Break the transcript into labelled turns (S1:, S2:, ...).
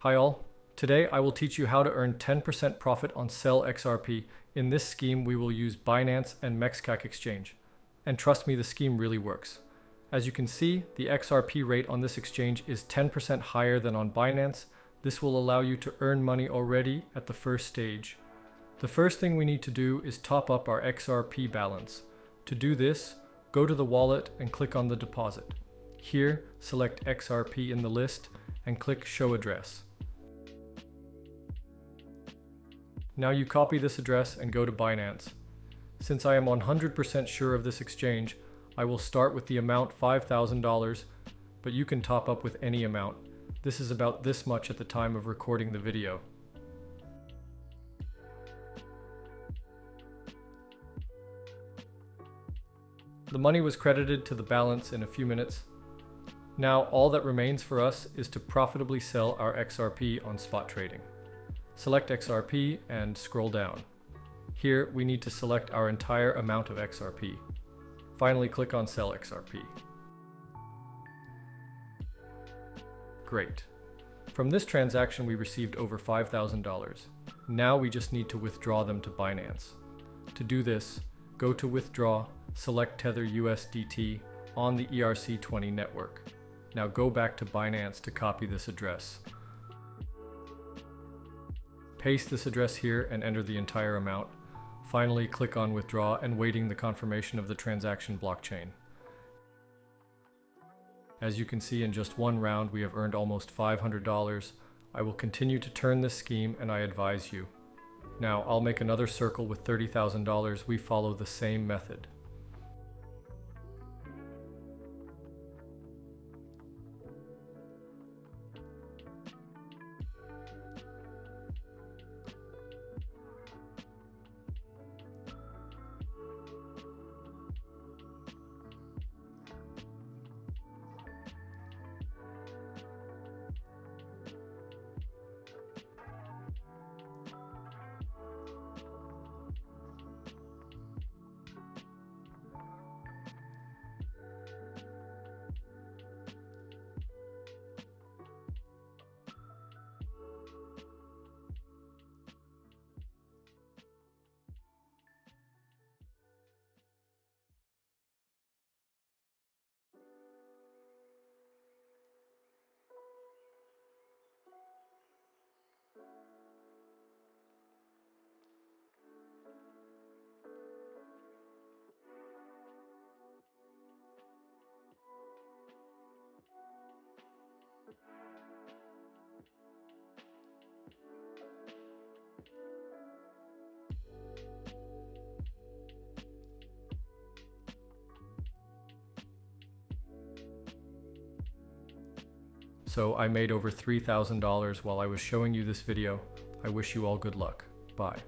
S1: Hi all, today I will teach you how to earn 10% profit on Sell XRP. In this scheme we will use Binance and mexcak exchange. And trust me, the scheme really works. As you can see, the XRP rate on this exchange is 10% higher than on Binance. This will allow you to earn money already at the first stage. The first thing we need to do is top up our XRP balance. To do this, go to the wallet and click on the deposit. Here, select XRP in the list and click Show Address. Now you copy this address and go to Binance. Since I am 100% sure of this exchange, I will start with the amount $5,000, but you can top up with any amount. This is about this much at the time of recording the video. The money was credited to the balance in a few minutes. Now all that remains for us is to profitably sell our XRP on spot trading. Select XRP and scroll down. Here we need to select our entire amount of XRP. Finally click on Sell XRP. Great. From this transaction we received over $5,000. Now we just need to withdraw them to Binance. To do this, go to Withdraw, select Tether USDT on the ERC20 network. Now go back to Binance to copy this address. Paste this address here and enter the entire amount. Finally, click on Withdraw and waiting the confirmation of the transaction blockchain. As you can see, in just one round we have earned almost $500. I will continue to turn this scheme and I advise you. Now I'll make another circle with $30,000. We follow the same method. So I made over $3,000 while I was showing you this video. I wish you all good luck. Bye.